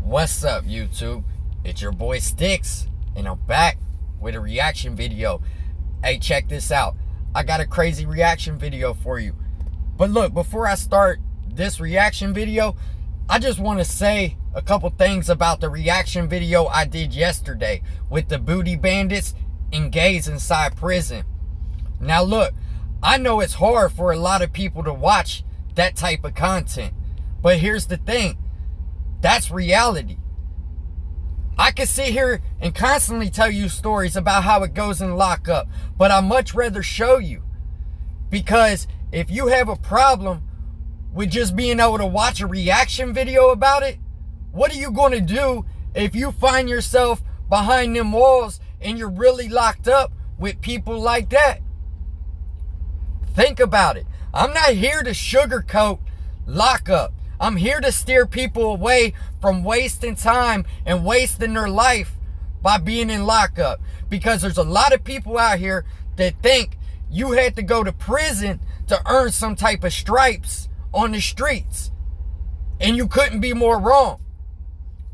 What's up, YouTube? It's your boy Sticks, and I'm back with a reaction video. Hey, check this out. I got a crazy reaction video for you. But look, before I start this reaction video, I just want to say a couple things about the reaction video I did yesterday with the booty bandits and gays inside prison. Now look, I know it's hard for a lot of people to watch that type of content, but here's the thing. That's reality. I could sit here and constantly tell you stories about how it goes in lockup, but I'd much rather show you. Because if you have a problem with just being able to watch a reaction video about it, what are you going to do if you find yourself behind them walls and you're really locked up with people like that? Think about it. I'm not here to sugarcoat lockup. I'm here to steer people away from wasting time and wasting their life by being in lockup. Because there's a lot of people out here that think you had to go to prison to earn some type of stripes on the streets. And you couldn't be more wrong.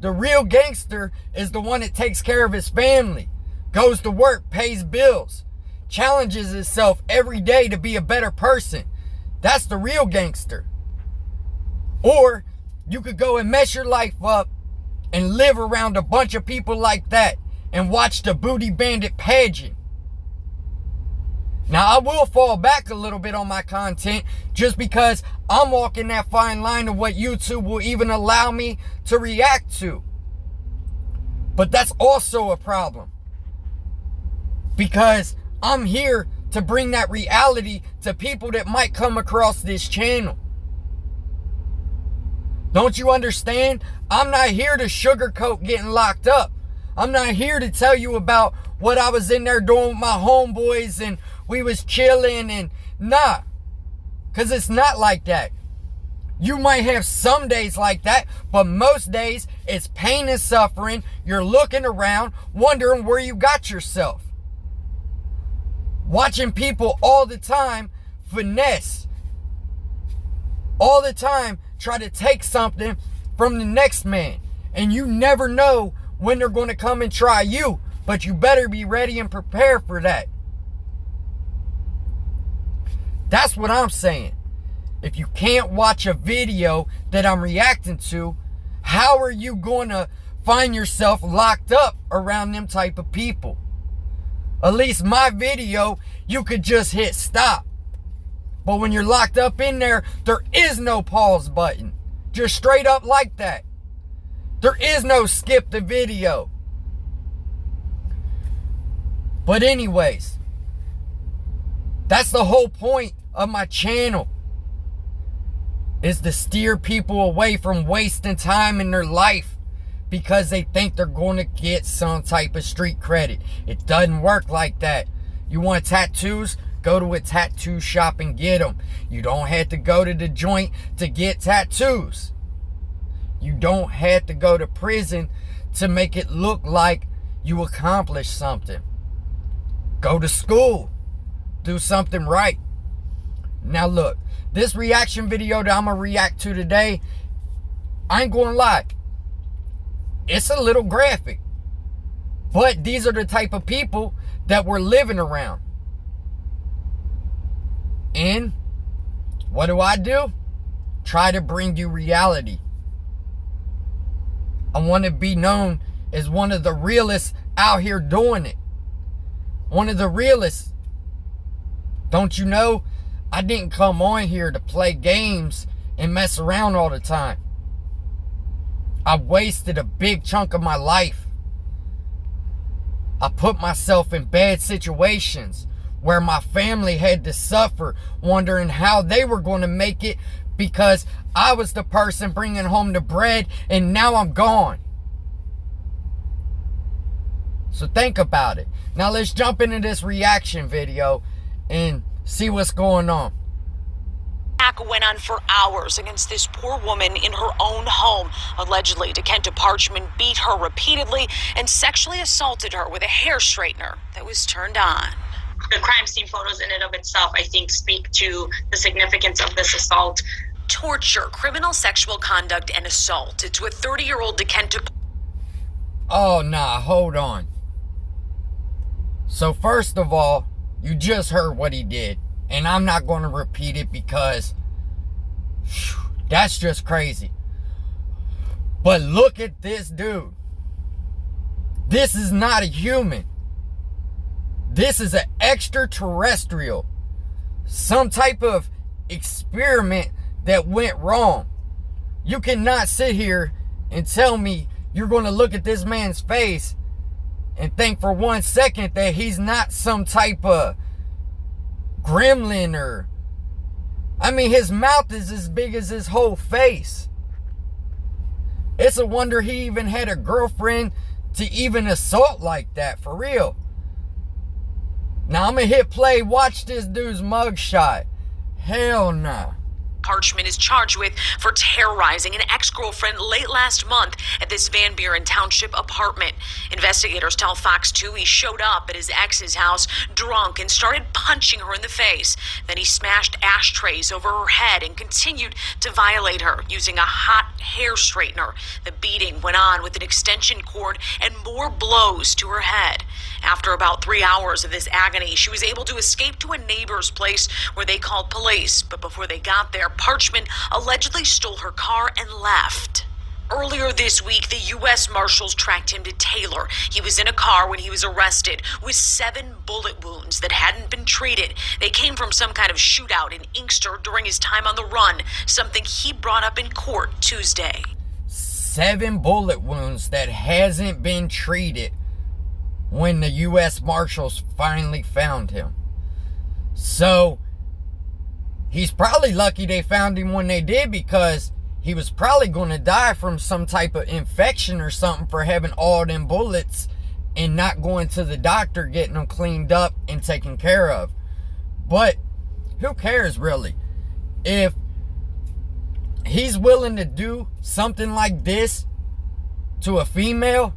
The real gangster is the one that takes care of his family, goes to work, pays bills, challenges himself every day to be a better person. That's the real gangster. Or you could go and mess your life up and live around a bunch of people like that and watch the booty bandit pageant. Now, I will fall back a little bit on my content just because I'm walking that fine line of what YouTube will even allow me to react to. But that's also a problem, because I'm here to bring that reality to people that might come across this channel. Don't you understand? I'm not here to sugarcoat getting locked up. I'm not here to tell you about what I was in there doing with my homeboys and we was chilling and nah. Because it's not like that. You might have some days like that, but most days it's pain and suffering. You're looking around, wondering where you got yourself. Watching people all the time finesse. All the time try to take something from the next man. And you never know when they're going to come and try you. But you better be ready and prepared for that. That's what I'm saying. If you can't watch a video that I'm reacting to, how are you going to find yourself locked up around them type of people? At least my video, you could just hit stop. But when you're locked up in there, there is no pause button. Just straight up like that. There is no skip the video. But anyways, that's the whole point of my channel. Is to steer people away from wasting time in their life because they think they're going to get some type of street credit. It doesn't work like that. You want tattoos? Go to a tattoo shop and get them. You don't have to go to the joint to get tattoos. You don't have to go to prison to make it look like you accomplished something. Go to school. Do something right. Now look, this reaction video that I'm going to react to today, I ain't going to lie. It's a little graphic. But these are the type of people that we're living around. And what do? Try to bring you reality. I want to be known as one of the realest out here doing it. One of the realest. Don't you know? I didn't come on here to play games and mess around all the time. I wasted a big chunk of my life. I put myself in bad situations where my family had to suffer, wondering how they were going to make it because I was the person bringing home the bread and now I'm gone. So think about it. Now let's jump into this reaction video and see what's going on. Attack went on for hours against this poor woman in her own home. Allegedly, DeKenta Parchman beat her repeatedly and sexually assaulted her with a hair straightener that was turned on. The crime scene photos in and of itself, I think, speak to the significance of this assault. torture, criminal sexual conduct, and assault. It's with 30-year-old DeKenta. Oh, nah, hold on. So first of all, you just heard what he did. And I'm not going to repeat it because that's just crazy. But look at this dude. This is not a human. This is an extraterrestrial. Some type of experiment that went wrong. You cannot sit here and tell me you're going to look at this man's face and think for 1 second that he's not some type of gremlin or... I mean, his mouth is as big as his whole face. It's a wonder he even had a girlfriend to even assault like that, for real. Now I'm gonna hit play, watch this dude's mugshot. Hell nah. Parchman is charged with for terrorizing an ex-girlfriend late last month at this Van Buren Township apartment. Investigators tell Fox 2 he showed up at his ex's house drunk and started punching her in the face. Then he smashed ashtrays over her head and continued to violate her using a hot hair straightener. The beating went on with an extension cord and more blows to her head. After about 3 hours of this agony, she was able to escape to a neighbor's place where they called police. But before they got there, Parchman allegedly stole her car and left. Earlier this week, the U.S. Marshals tracked him to Taylor. He was in a car when he was arrested with 7 bullet wounds that hadn't been treated. They came from some kind of shootout in Inkster during his time on the run, something he brought up in court Tuesday. 7 bullet wounds that hasn't been treated when the U.S. Marshals finally found him. So, he's probably lucky they found him when they did, because he was probably going to die from some type of infection or something for having all them bullets and not going to the doctor, getting them cleaned up and taken care of. But who cares, really? If he's willing to do something like this to a female,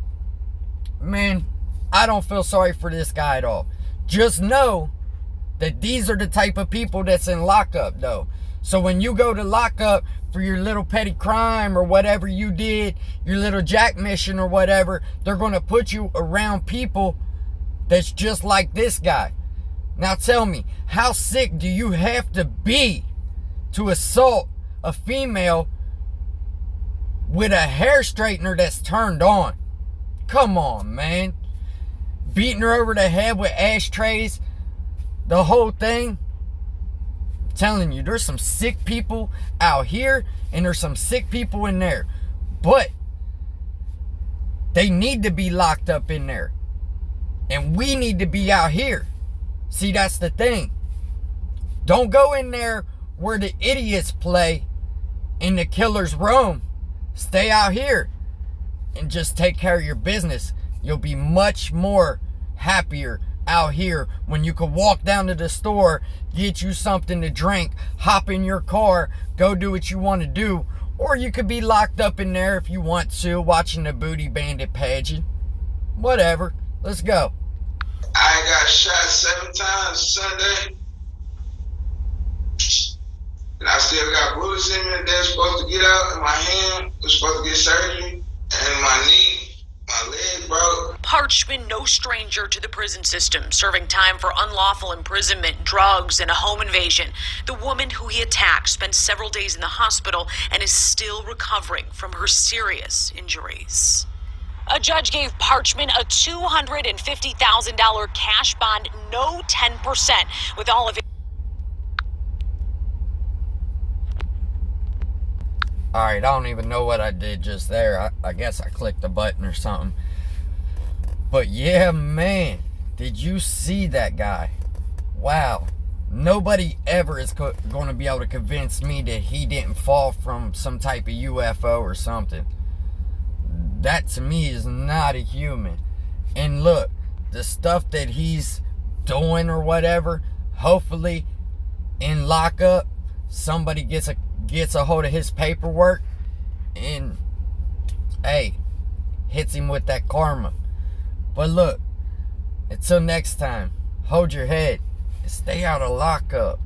man, I don't feel sorry for this guy at all. Just know that these are the type of people that's in lockup, though. So when you go to lockup for your little petty crime or whatever you did, your little jack mission or whatever, they're going to put you around people that's just like this guy. Now tell me, how sick do you have to be to assault a female with a hair straightener that's turned on? Come on, man. Beating her over the head with ashtrays, the whole thing. I'm telling you, there's some sick people out here and there's some sick people in there. But they need to be locked up in there. And we need to be out here. See, that's the thing. Don't go in there where the idiots play and the killers roam. Stay out here and just take care of your business. You'll be much more happier out here when you can walk down to the store, get you something to drink, hop in your car, go do what you want to do. Or you could be locked up in there if you want to, watching the Booty Bandit pageant. Whatever. Let's go. I got shot 7 times Sunday. And I still got bullets in me that's supposed to get out in my hand. Was supposed to get surgery. And my knee, my leg broke. Parchman, no stranger to the prison system, serving time for unlawful imprisonment, drugs, and a home invasion. The woman who he attacked spent several days in the hospital and is still recovering from her serious injuries. A judge gave Parchman a $250,000 cash bond, no 10%, with all of it. Alright, I don't even know what I did just there. I guess I clicked the button or something. But yeah, man, did you see that guy? Wow. Nobody ever is going to be able to convince me that he didn't fall from some type of UFO or something. That to me is not a human. And look, the stuff that he's doing or whatever, hopefully in lockup, somebody gets a hold of his paperwork and, hey, hits him with that karma. But look, until next time, hold your head and stay out of lockup.